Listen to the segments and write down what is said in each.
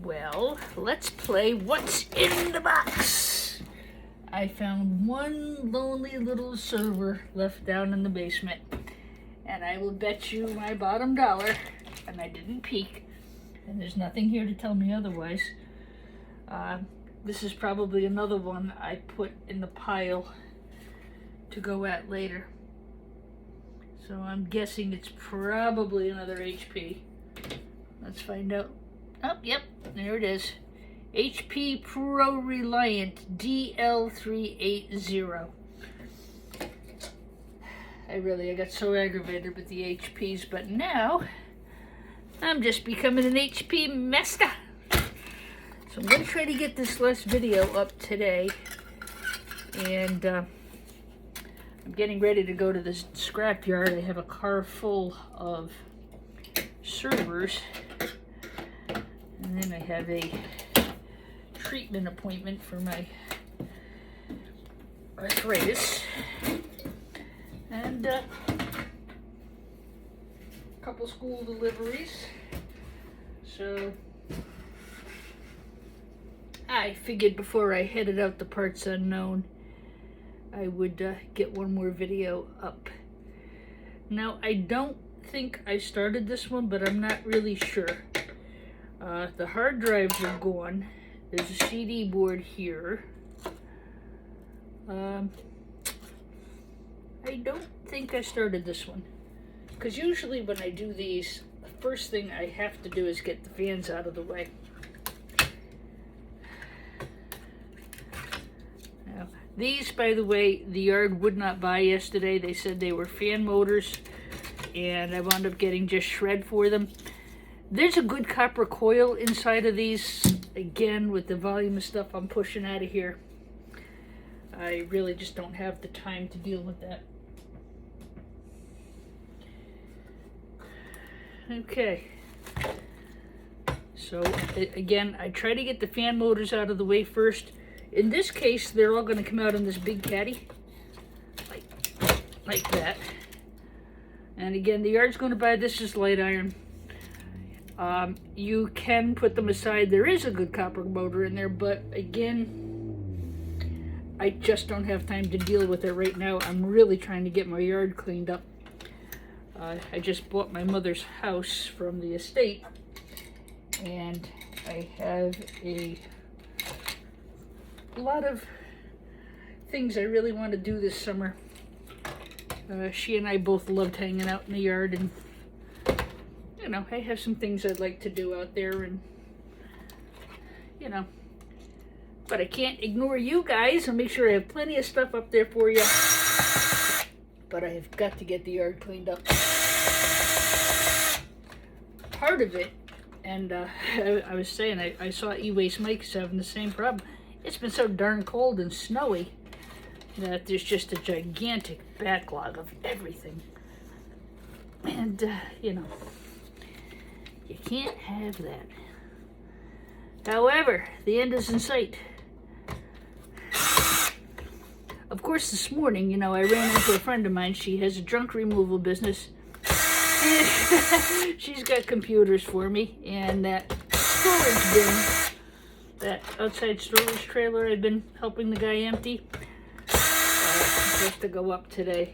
Well, let's play What's in the Box. I found one lonely little server left down in the basement, and I will bet you my bottom dollar, and I didn't peek, and there's nothing here to tell me otherwise. This is probably another one I put in the pile to go at later. So I'm guessing it's probably another HP. Let's find out. Oh, yep, there it is. HP Pro Reliant DL380. I got so aggravated with the HPs, but now I'm just becoming an HP master. So I'm going to try to get this last video up today, and I'm getting ready to go to the scrapyard. I have a car full of servers, and then I have a treatment appointment for my arthritis, and a couple school deliveries. So I figured before I headed out to Parts Unknown, I would get one more video up. Now, I don't think I started this one, but I'm not really sure. The hard drives are gone. There's a CD board here. I don't think I started this one, because usually when I do these, the first thing I have to do is get the fans out of the way. Now, these, by the way, the yard would not buy yesterday. They said they were fan motors, and I wound up getting just shred for them. There's a good copper coil inside of these. Again, with the volume of stuff I'm pushing out of here, I really just don't have the time to deal with that. Okay. So, again, I try to get the fan motors out of the way first. In this case, they're all going to come out in this big caddy, like that. And again, the yard's going to buy this as light iron. You can put them aside. There is a good copper motor in there, but again, I just don't have time to deal with it right now. I'm really trying to get my yard cleaned up. I just bought my mother's house from the estate, and I have a lot of things I really want to do this summer. She and I both loved hanging out in the yard, and you know, I have some things I'd like to do out there, and you know, but I can't ignore you guys. I'll make sure I have plenty of stuff up there for you, but I have got to get the yard cleaned up. Part of it, and I was saying, I saw E-Waste Mike is having the same problem. It's been so darn cold and snowy that there's just a gigantic backlog of everything. And, you know, you can't have that. However, the end is in sight. Of course, this morning, you know, I ran into a friend of mine. She has a junk removal business. She's got computers for me, and that storage bin, that outside storage trailer I've been helping the guy empty, supposed to go up today.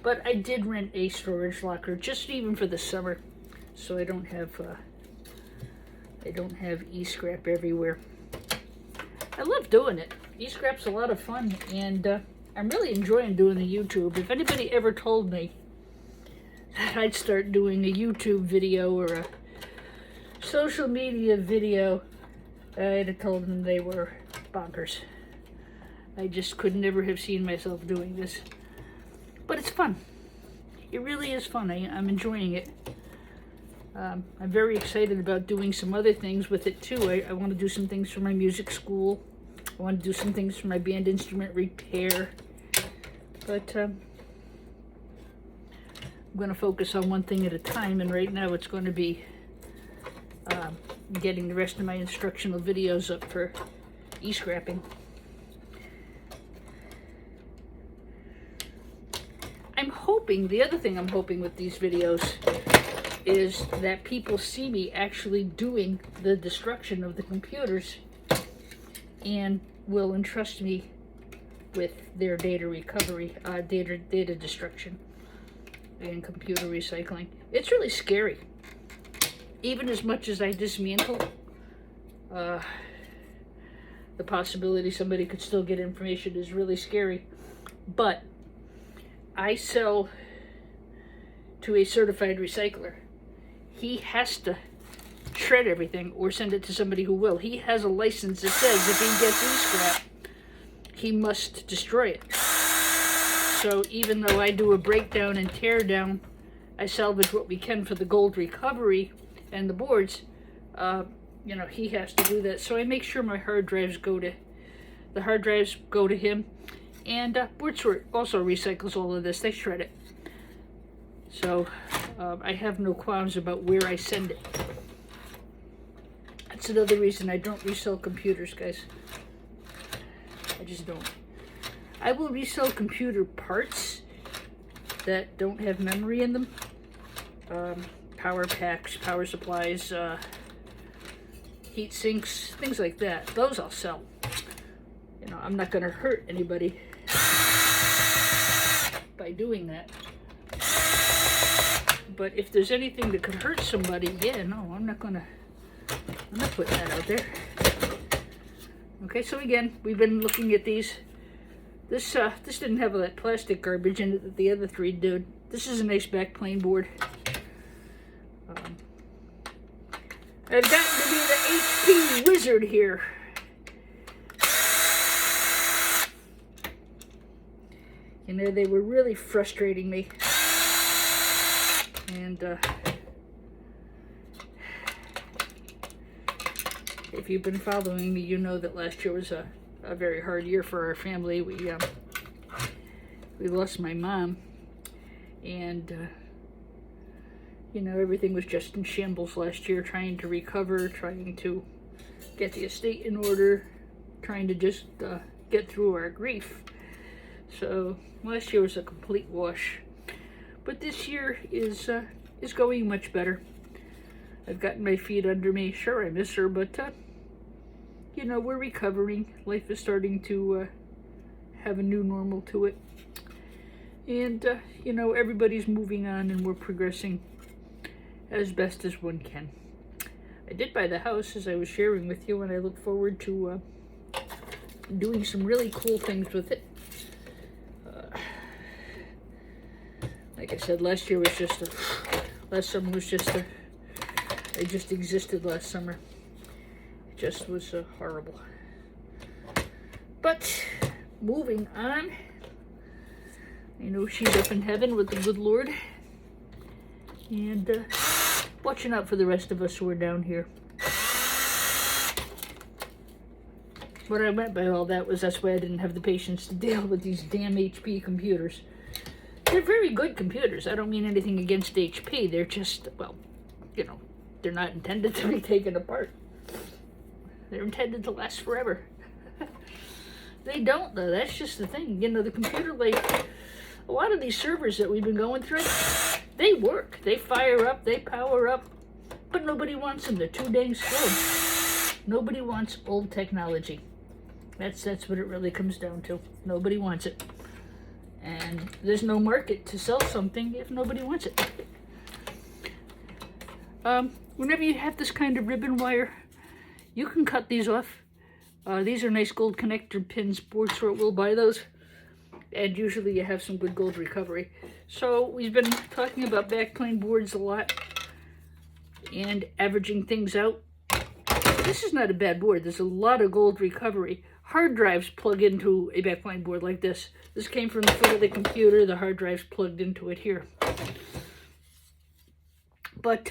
But I did rent a storage locker, just even for the summer, so I don't have e-scrap everywhere. I love doing it. E-scrap's a lot of fun, and I'm really enjoying doing the YouTube. If anybody ever told me that I'd start doing a YouTube video or a social media video, I'd have told them they were bonkers. I just could never have seen myself doing this. But it's fun. It really is fun. I'm enjoying it. I'm very excited about doing some other things with it too. I want to do some things for my music school. I want to do some things for my band instrument repair. But I'm going to focus on one thing at a time, and right now it's going to be getting the rest of my instructional videos up for e-scrapping. I'm hoping, the other thing I'm hoping with these videos is that people see me actually doing the destruction of the computers and will entrust me with their data recovery, data destruction and computer recycling. It's really scary. Even as much as I dismantle, the possibility somebody could still get information is really scary. But I sell to a certified recycler. He has to shred everything or send it to somebody who will. He has a license that says if he gets e-scrap, he must destroy it. So even though I do a breakdown and tear down, I salvage what we can for the gold recovery and the boards, you know, he has to do that. So I make sure my hard drives go to him. And Boardsort also recycles all of this. They shred it. So I have no qualms about where I send it. That's another reason I don't resell computers, guys. I just don't. I will resell computer parts that don't have memory in them. Power packs, power supplies, heat sinks, things like that. Those I'll sell. You know, I'm not going to hurt anybody by doing that. But if there's anything that could hurt somebody, yeah, no, I'm not putting that out there. Okay, so again, we've been looking at these. This didn't have all that plastic garbage in it that the other three did. This is a nice backplane board. I've gotten to be the HP wizard here. You know, they were really frustrating me. And if you've been following me, you know that last year was a very hard year for our family. We lost my mom, and you know, everything was just in shambles last year, trying to recover, trying to get the estate in order, trying to just get through our grief. So last year was a complete wash. But this year is going much better. I've gotten my feet under me. Sure, I miss her, but you know, we're recovering. Life is starting to have a new normal to it. And you know, everybody's moving on and we're progressing as best as one can. I did buy the house, as I was sharing with you, and I look forward to doing some really cool things with it. Like I said, last summer was just I just existed last summer. It just was horrible. But moving on, I know she's up in heaven with the good Lord, and watching out for the rest of us who are down here. What I meant by all that was that's why I didn't have the patience to deal with these damn HP computers. They're very good computers. I don't mean anything against HP. They're just, well, you know, they're not intended to be taken apart. They're intended to last forever. They don't, though. That's just the thing. You know, the computer, like, a lot of these servers that we've been going through, they work. They fire up, they power up, but nobody wants them. They're too dang slow. Nobody wants old technology. That's what it really comes down to. Nobody wants it. And there's no market to sell something if nobody wants it. Whenever you have this kind of ribbon wire, you can cut these off. These are nice gold connector pins. Boardsort will buy those. And usually you have some good gold recovery. So we've been talking about backplane boards a lot and averaging things out. This is not a bad board. There's a lot of gold recovery. Hard drives plug into a backplane board like this. This came from the foot of the computer. The hard drive's plugged into it here. But,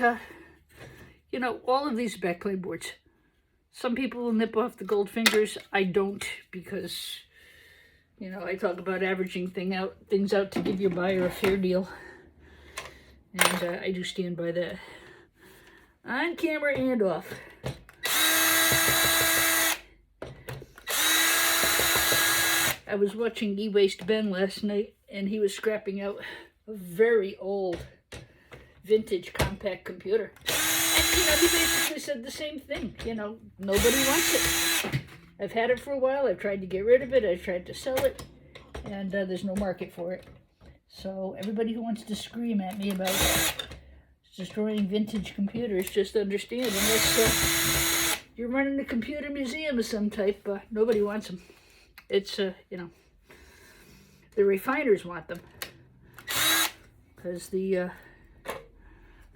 you know, all of these backplane boards, some people will nip off the gold fingers. I don't, because, you know, I talk about averaging things out to give your buyer a fair deal. And I do stand by that. On camera and off. I was watching E-Waste Ben last night, and he was scrapping out a very old vintage compact computer. And, you know, he basically said the same thing. You know, nobody wants it. I've had it for a while. I've tried to get rid of it. I've tried to sell it. And there's no market for it. So everybody who wants to scream at me about destroying vintage computers, just understand, unless you're running a computer museum of some type, nobody wants them. It's, you know, the refiners want them. Because the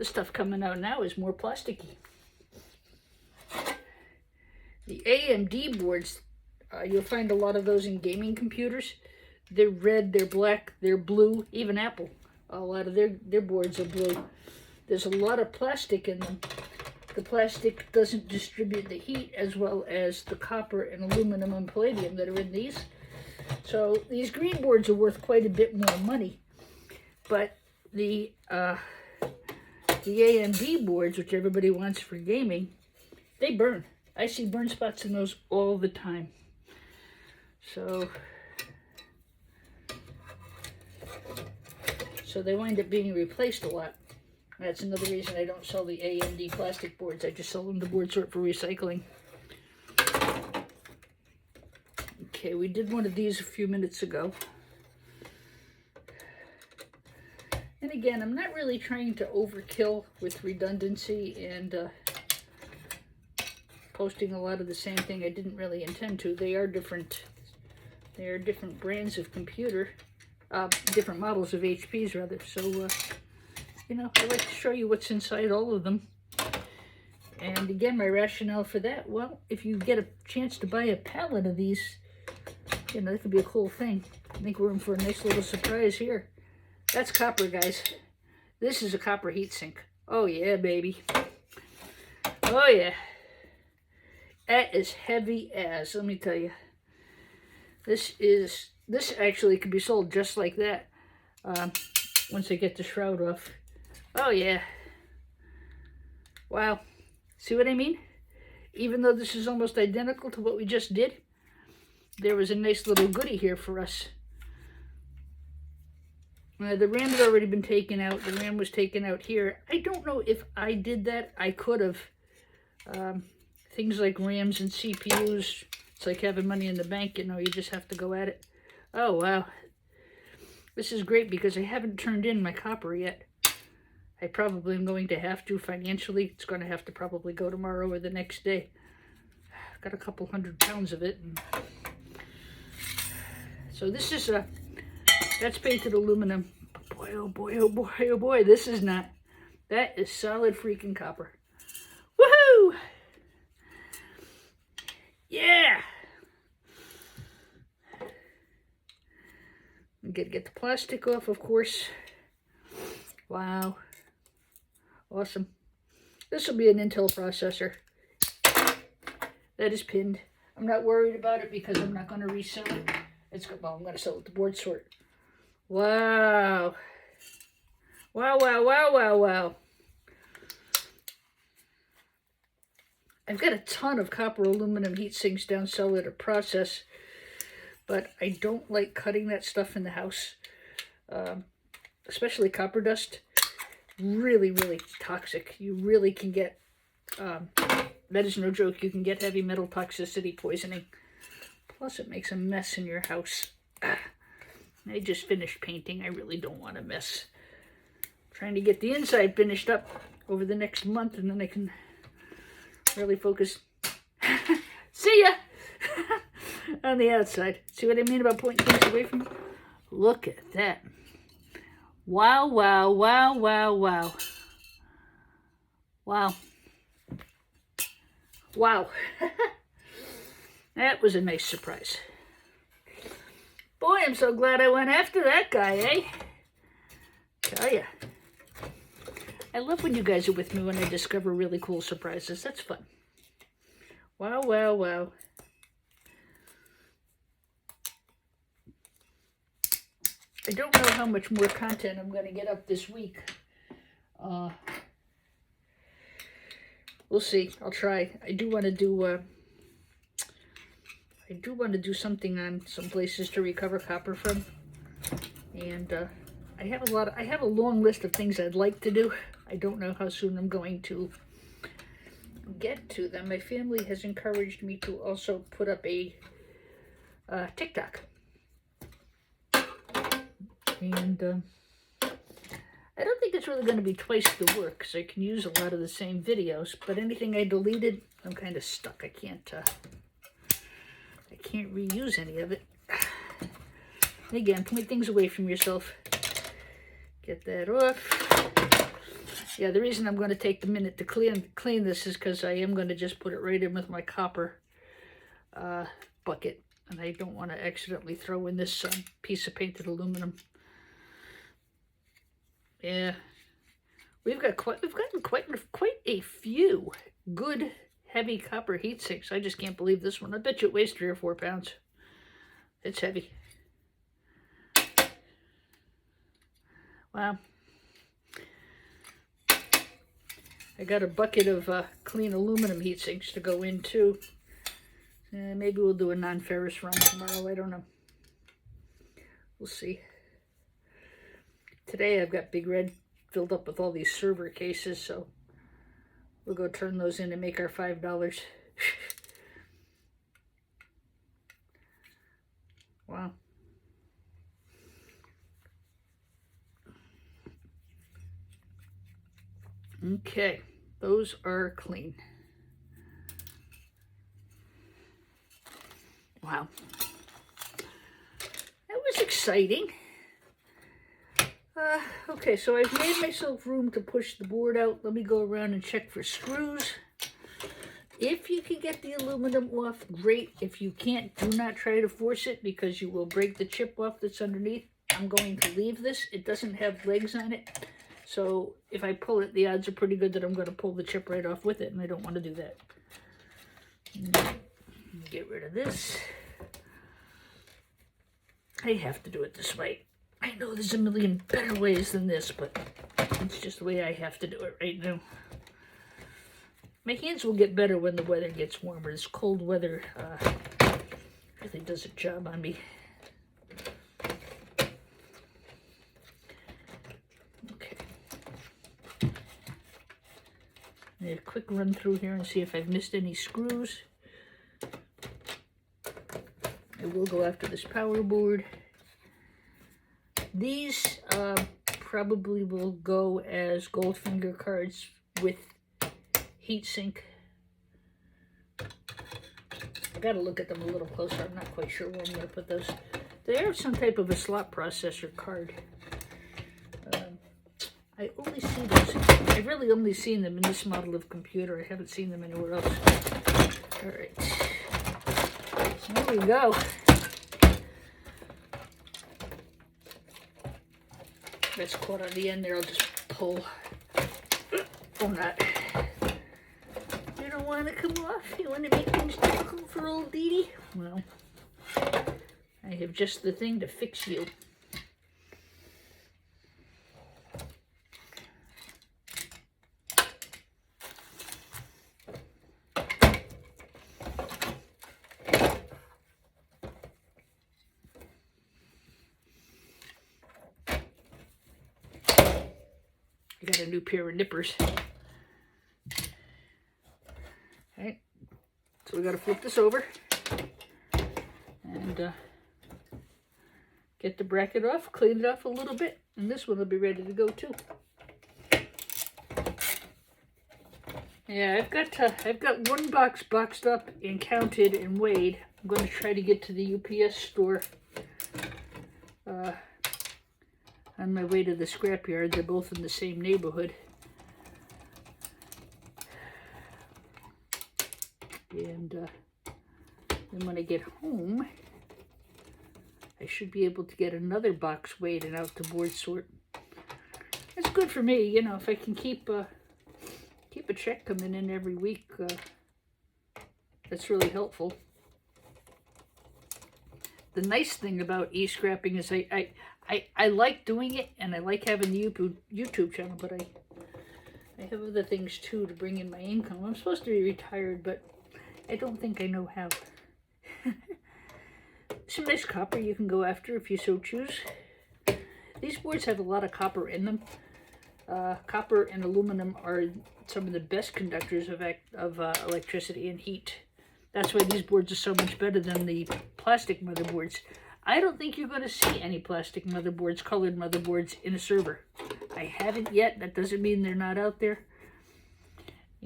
stuff coming out now is more plasticky. The AMD boards, you'll find a lot of those in gaming computers. They're red, they're black, they're blue, even Apple. A lot of their boards are blue. There's a lot of plastic in them. The plastic doesn't distribute the heat as well as the copper and aluminum and palladium that are in these. So these green boards are worth quite a bit more money. But the AMD boards, which everybody wants for gaming, they burn. I see burn spots in those all the time. So they wind up being replaced a lot. That's another reason I don't sell the AMD plastic boards. I just sell them to board sort for recycling. Okay, we did one of these a few minutes ago. And again, I'm not really trying to overkill with redundancy and posting a lot of the same thing. I didn't really intend to. They are different brands of computer, different models of HPs rather. So, you know, I like to show you what's inside all of them. And again, my rationale for that, well, if you get a chance to buy a pallet of these, you know, that could be a cool thing. I think we're in for a nice little surprise here. That's copper, guys. This is a copper heatsink. Oh yeah, baby. Oh yeah. That is heavy as, let me tell you. This actually could be sold just like that once I get the shroud off. Oh yeah. Wow. See what I mean? Even though this is almost identical to what we just did, there was a nice little goodie here for us. The RAM had already been taken out. The RAM was taken out here. I don't know if I did that. I could have. Things like RAMs and CPUs, it's like having money in the bank, you know, you just have to go at it. Oh, wow. This is great because I haven't turned in my copper yet. I probably am going to have to financially. It's going to have to probably go tomorrow or the next day. I've got a couple 100 pounds of it. And so this is that's painted aluminum. But boy, oh boy, oh boy, oh boy, this is not. That is solid freaking copper. Woohoo! Yeah! I'm gonna get the plastic off, of course. Wow. Awesome. This will be an Intel processor. That is pinned. I'm not worried about it because I'm not going to resell it. Well, I'm going to sell it to board sort. Wow. Wow, wow, wow, wow, wow. I've got a ton of copper aluminum heat sinks down cellar to process, but I don't like cutting that stuff in the house, especially copper dust. Really, really toxic. You really can get, that is no joke, you can get heavy metal toxicity poisoning. Plus it makes a mess in your house. I just finished painting. I really don't want a mess. I'm trying to get the inside finished up over the next month, and then I can really focus. See ya! On the outside. See what I mean about pointing things away from it? Look at that. Wow, wow, wow, wow, wow. Wow. Wow. That was a nice surprise. Boy, I'm so glad I went after that guy, eh? Tell ya. I love when you guys are with me when I discover really cool surprises. That's fun. Wow, wow, wow. I don't know how much more content I'm going to get up this week. We'll see. I'll try. I do want to do something on some places to recover copper from. And I have a long list of things I'd like to do. I don't know how soon I'm going to get to them. My family has encouraged me to also put up a TikTok. And I don't think it's really going to be twice the work, because I can use a lot of the same videos, but anything I deleted, I'm kind of stuck. I can't reuse any of it. And again, point things away from yourself. Get that off. Yeah, the reason I'm going to take the minute to clean this is because I am going to just put it right in with my copper bucket, and I don't want to accidentally throw in this piece of painted aluminum. Yeah, we've gotten quite a few good heavy copper heat sinks. I just can't believe this one. I bet you it weighs 3 or 4 pounds. It's heavy. Wow. I got a bucket of clean aluminum heat sinks to go in too. Maybe we'll do a non-ferrous run tomorrow. I don't know. We'll see. Today I've got Big Red filled up with all these server cases, so we'll go turn those in and make our $5. Wow. Okay, those are clean. Wow. That was exciting. Okay, so I've made myself room to push the board out. Let me go around and check for screws. If you can get the aluminum off, great. If you can't, do not try to force it, because you will break the chip off that's underneath. I'm going to leave this. It doesn't have legs on it. So if I pull it, the odds are pretty good that I'm going to pull the chip right off with it, and I don't want to do that. Get rid of this. I have to do it this way. I know there's a million better ways than this, but it's just the way I have to do it right now. My hands will get better when the weather gets warmer. This cold weather really does a job on me. Okay. A quick run through here and see if I've missed any screws. I will go after this power board. These probably will go as Goldfinger cards with heatsink. I gotta look at them a little closer. I'm not quite sure where I'm gonna put those. They are some type of a slot processor card. I only see those. I've really only seen them in this model of computer. I haven't seen them anywhere else. All right. So there we go. That's caught on the end there. I'll just pull. Or not. You don't want to come off? You want to make things difficult for old Dee Dee? Well, I have just the thing to fix you. I got a new pair of nippers. Okay, so we got to flip this over and get the bracket off, clean it off a little bit, and this one will be ready to go too. Yeah, I've got one box boxed up and counted and weighed. I'm going to try to get to the UPS store on my way to the scrapyard. They're both in the same neighborhood. And then when I get home, I should be able to get another box weighed and out to board sort. That's good for me, you know, if I can keep a check coming in every week. That's really helpful. The nice thing about e-scrapping is I like doing it, and I like having the YouTube channel, but I have other things too to bring in my income. I'm supposed to be retired, but I don't think I know how. Some nice copper you can go after if you so choose. These boards have a lot of copper in them. Copper and aluminum are some of the best conductors of electricity and heat. That's why these boards are so much better than the plastic motherboards. I don't think you're going to see any plastic motherboards, colored motherboards in a server. I haven't yet. That doesn't mean they're not out there.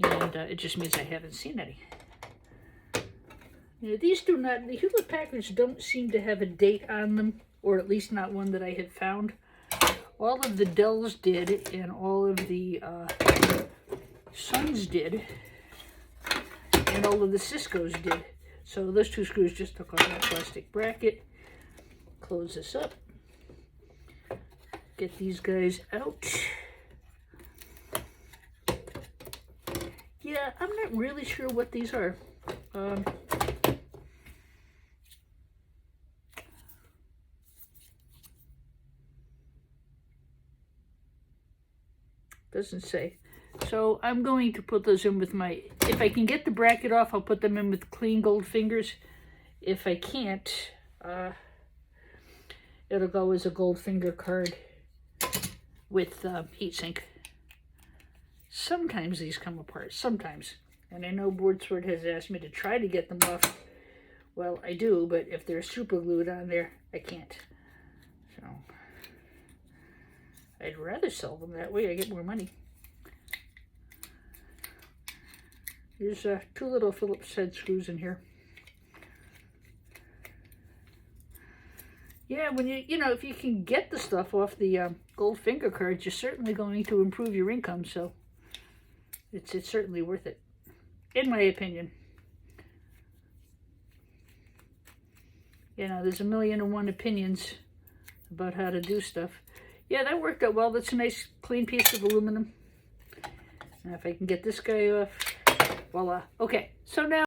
And it just means I haven't seen any. You know, these do not, the Hewlett-Packards don't seem to have a date on them, or at least not one that I had found. All of the Dells did, and all of the Suns did, and all of the Ciscos did. So those two screws just took off that plastic bracket. Close this up. Get these guys out. Yeah, I'm not really sure what these are. Doesn't say. So I'm going to put those in with my, if I can get the bracket off, I'll put them in with clean gold fingers. If I can't, it'll go as a gold finger card with heatsink. Sometimes these come apart, sometimes. And I know BoardSword has asked me to try to get them off. Well, I do, but if they're super glued on there, I can't. So I'd rather sell them that way. I get more money. Here's two little Phillips head screws in here. Yeah, when you know, if you can get the stuff off the gold finger cards, you're certainly going to improve your income. So it's certainly worth it, in my opinion. You know, there's 1,000,001 opinions about how to do stuff. Yeah, that worked out well. That's a nice clean piece of aluminum. Now if I can get this guy off, voila. Okay, so now